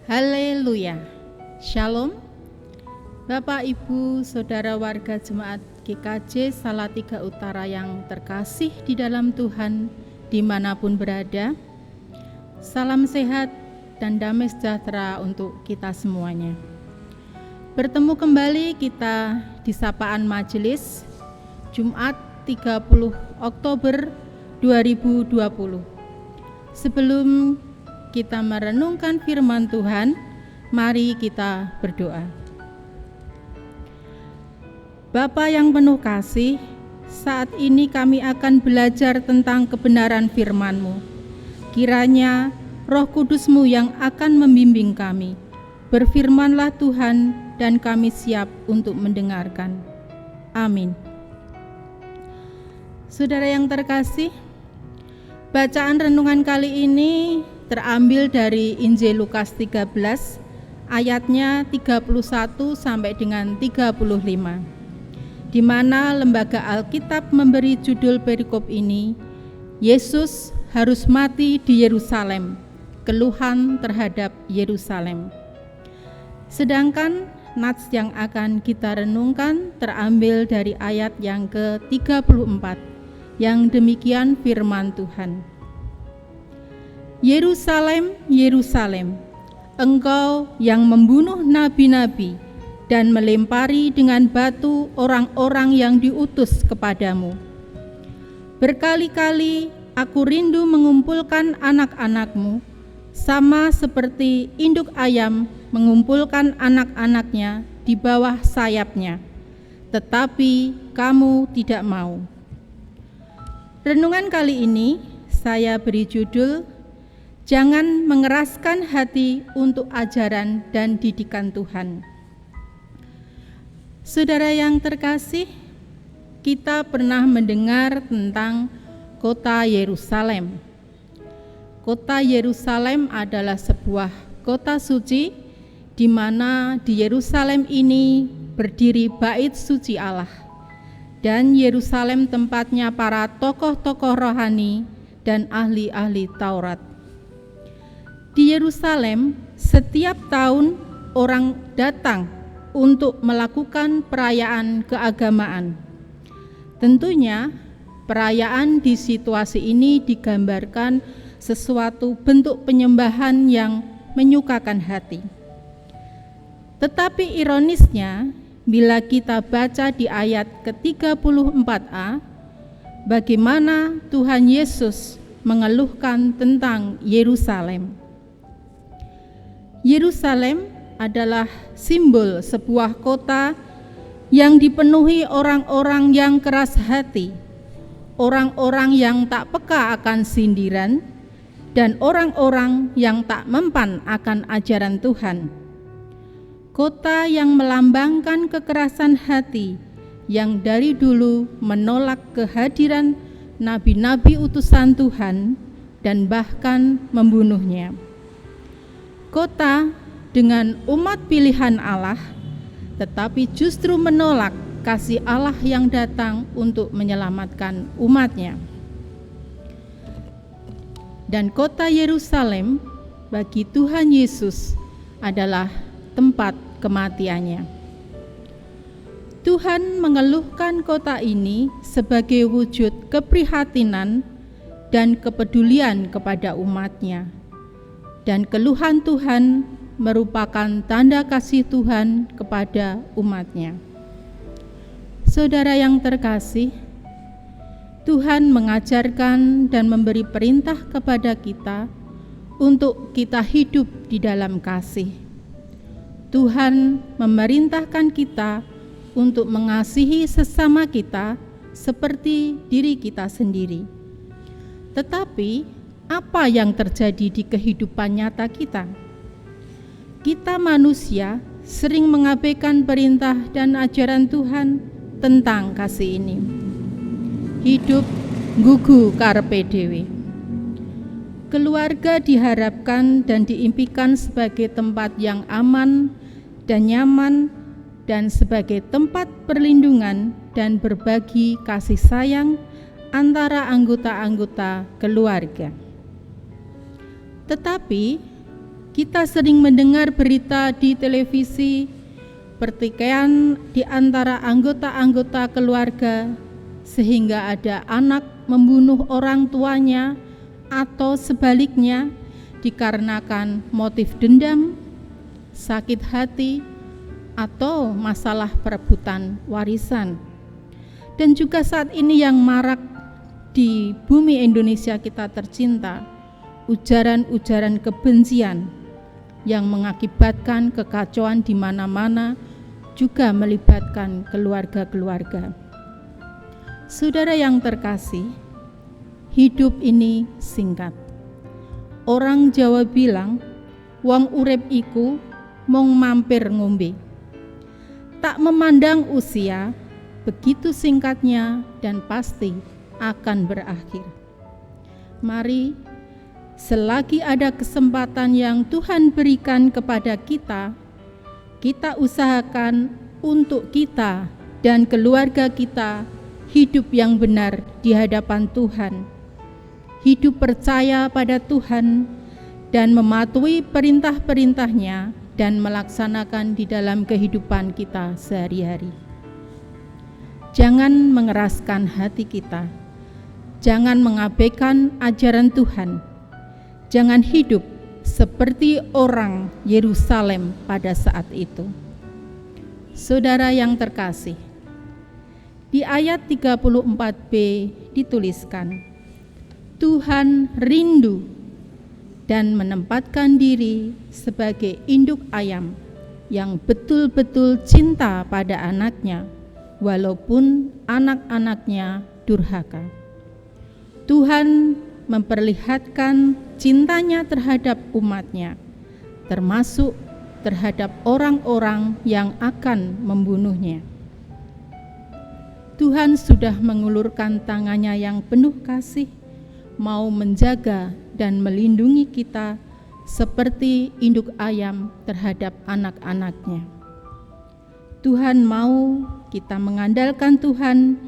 Haleluya. Shalom. Bapak, Ibu, Saudara warga Jemaat GKJ Salatiga Utara yang terkasih di dalam Tuhan dimanapun berada. Salam sehat dan damai sejahtera untuk kita semuanya. Bertemu kembali kita di Sapaan Majelis Jumat 30 Oktober 2020. Sebelum kita merenungkan firman Tuhan, mari kita berdoa. Bapa yang penuh kasih, saat ini kami akan belajar tentang kebenaran firman-Mu. Kiranya Roh Kudus-Mu yang akan membimbing kami. Berfirmanlah Tuhan, dan kami siap untuk mendengarkan. Amin. Saudara yang terkasih, bacaan renungan kali ini terambil dari Injil Lukas 13 ayatnya 31 sampai dengan 35, di mana Lembaga Alkitab memberi judul perikop ini, Yesus harus mati di Yerusalem, keluhan terhadap Yerusalem. Sedangkan nats yang akan kita renungkan terambil dari ayat yang ke-34, yang demikian firman Tuhan. Yerusalem, Yerusalem, engkau yang membunuh nabi-nabi dan melempari dengan batu orang-orang yang diutus kepadamu. Berkali-kali aku rindu mengumpulkan anak-anakmu, sama seperti induk ayam mengumpulkan anak-anaknya di bawah sayapnya, tetapi kamu tidak mau. Renungan kali ini saya beri judul, Jangan mengeraskan hati untuk ajaran dan didikan Tuhan. Saudara yang terkasih, kita pernah mendengar tentang kota Yerusalem. Kota Yerusalem adalah sebuah kota suci, di mana di Yerusalem ini berdiri bait suci Allah, dan Yerusalem tempatnya para tokoh-tokoh rohani dan ahli-ahli Taurat. Di Yerusalem, setiap tahun orang datang untuk melakukan perayaan keagamaan. Tentunya, perayaan di situasi ini digambarkan sesuatu bentuk penyembahan yang menyukakan hati. Tetapi ironisnya, bila kita baca di ayat ke-34a, bagaimana Tuhan Yesus mengeluhkan tentang Yerusalem. Yerusalem adalah simbol sebuah kota yang dipenuhi orang-orang yang keras hati, orang-orang yang tak peka akan sindiran, dan orang-orang yang tak mempan akan ajaran Tuhan. Kota yang melambangkan kekerasan hati, yang dari dulu menolak kehadiran nabi-nabi utusan Tuhan dan bahkan membunuhnya. Kota dengan umat pilihan Allah, tetapi justru menolak kasih Allah yang datang untuk menyelamatkan umatnya. Dan kota Yerusalem bagi Tuhan Yesus adalah tempat kematiannya. Tuhan mengeluhkan kota ini sebagai wujud keprihatinan dan kepedulian kepada umatnya. Dan keluhan Tuhan merupakan tanda kasih Tuhan kepada umatnya. Saudara yang terkasih, Tuhan mengajarkan dan memberi perintah kepada kita untuk kita hidup di dalam kasih. Tuhan memerintahkan kita untuk mengasihi sesama kita seperti diri kita sendiri. Tetapi apa yang terjadi di kehidupan nyata kita? Kita manusia sering mengabaikan perintah dan ajaran Tuhan tentang kasih ini. Hidup nggugu karepe dhewe. Keluarga diharapkan dan diimpikan sebagai tempat yang aman dan nyaman, dan sebagai tempat perlindungan dan berbagi kasih sayang antara anggota-anggota keluarga. Tetapi Kita sering mendengar berita di televisi, pertikaian di antara anggota-anggota keluarga, sehingga ada anak membunuh orang tuanya atau sebaliknya dikarenakan motif dendam, sakit hati, atau masalah perebutan warisan. Dan juga saat ini yang marak di bumi Indonesia kita tercinta, ujaran-ujaran kebencian yang mengakibatkan kekacauan di mana-mana, juga melibatkan keluarga-keluarga. Saudara yang terkasih, hidup ini singkat. Orang Jawa bilang, wong urip iku mung mampir ngombe. Tak memandang usia, begitu singkatnya dan pasti akan berakhir. Mari, selagi ada kesempatan yang Tuhan berikan kepada kita, kita usahakan untuk kita dan keluarga kita hidup yang benar di hadapan Tuhan, hidup percaya pada Tuhan dan mematuhi perintah-perintahnya dan melaksanakan di dalam kehidupan kita sehari-hari. Jangan mengeraskan hati kita, jangan mengabaikan ajaran Tuhan, jangan hidup seperti orang Yerusalem pada saat itu. Saudara yang terkasih, di ayat 34b dituliskan, Tuhan rindu dan menempatkan diri sebagai induk ayam yang betul-betul cinta pada anaknya, walaupun anak-anaknya durhaka. Tuhan memperlihatkan cintanya terhadap umatnya, termasuk terhadap orang-orang yang akan membunuhnya. Tuhan sudah mengulurkan tangannya yang penuh kasih, mau menjaga dan melindungi kita seperti induk ayam terhadap anak-anaknya. Tuhan mau kita mengandalkan Tuhan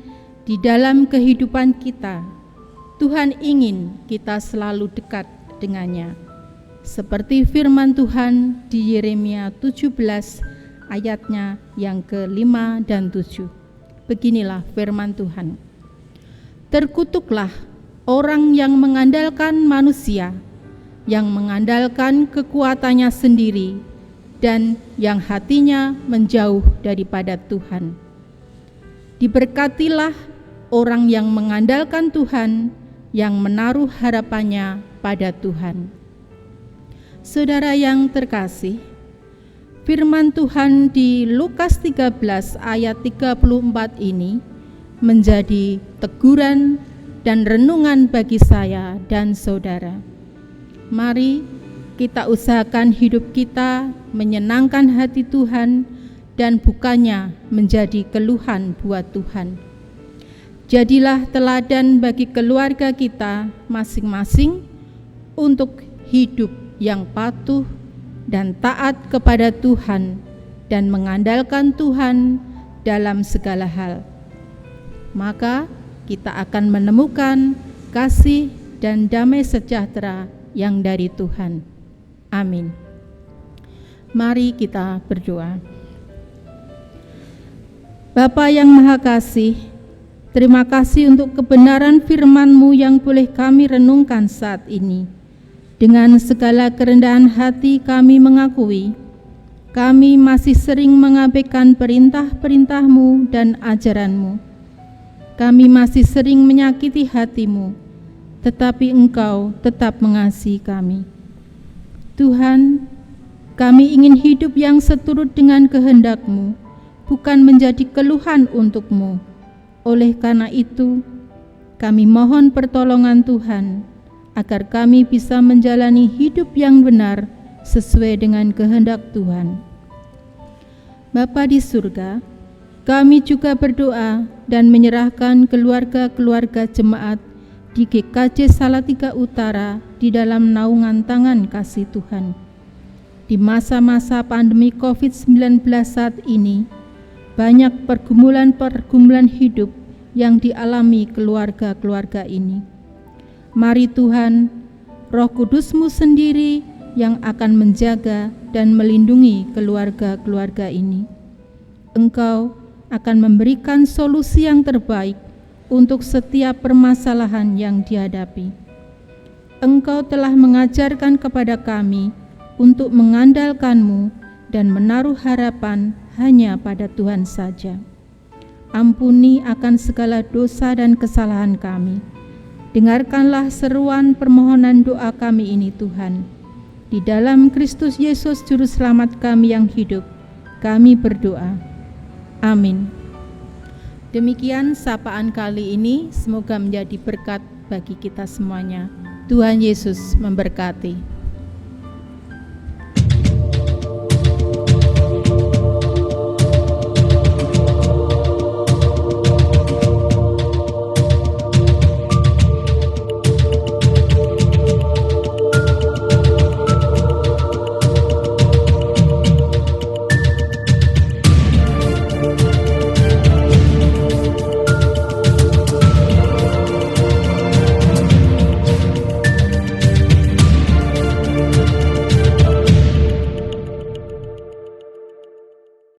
di dalam kehidupan kita. Tuhan ingin kita selalu dekat dengannya. Seperti firman Tuhan di Yeremia 17 ayatnya yang ke-5 dan 7. Beginilah firman Tuhan. Terkutuklah orang yang mengandalkan manusia, yang mengandalkan kekuatannya sendiri, dan yang hatinya menjauh daripada Tuhan. Diberkatilah orang yang mengandalkan Tuhan, yang menaruh harapannya pada Tuhan. Saudara yang terkasih, firman Tuhan di Lukas 13 ayat 34 ini menjadi teguran dan renungan bagi saya dan saudara. Mari kita usahakan hidup kita menyenangkan hati Tuhan dan bukannya menjadi keluhan buat Tuhan. Jadilah teladan bagi keluarga kita masing-masing untuk hidup yang patuh dan taat kepada Tuhan dan mengandalkan Tuhan dalam segala hal. Maka kita akan menemukan kasih dan damai sejahtera yang dari Tuhan. Amin. Mari kita berdoa. Bapa yang Maha Kasih, terima kasih untuk kebenaran firman-Mu yang boleh kami renungkan saat ini. Dengan segala kerendahan hati kami mengakui, kami masih sering mengabaikan perintah-perintah-Mu dan ajaran-Mu. Kami masih sering menyakiti hati-Mu, tetapi Engkau tetap mengasihi kami. Tuhan, kami ingin hidup yang seturut dengan kehendak-Mu, bukan menjadi keluhan untuk-Mu. Oleh karena itu, kami mohon pertolongan Tuhan, agar kami bisa menjalani hidup yang benar sesuai dengan kehendak Tuhan. Bapa di surga, kami juga berdoa dan menyerahkan keluarga-keluarga jemaat di GKJ Salatiga Utara di dalam naungan tangan kasih Tuhan. Di masa-masa pandemi COVID-19 saat ini, banyak pergumulan-pergumulan hidup yang dialami keluarga-keluarga ini. Mari Tuhan, Roh Kudus-Mu sendiri yang akan menjaga dan melindungi keluarga-keluarga ini. Engkau akan memberikan solusi yang terbaik untuk setiap permasalahan yang dihadapi. Engkau telah mengajarkan kepada kami untuk mengandalkan-Mu dan menaruh harapan hanya pada Tuhan saja. Ampuni akan segala dosa dan kesalahan kami. Dengarkanlah seruan permohonan doa kami ini, Tuhan. Di dalam Kristus Yesus Juru Selamat kami yang hidup, kami berdoa. Amin. Demikian sapaan kali ini, semoga menjadi berkat bagi kita semuanya. Tuhan Yesus memberkati.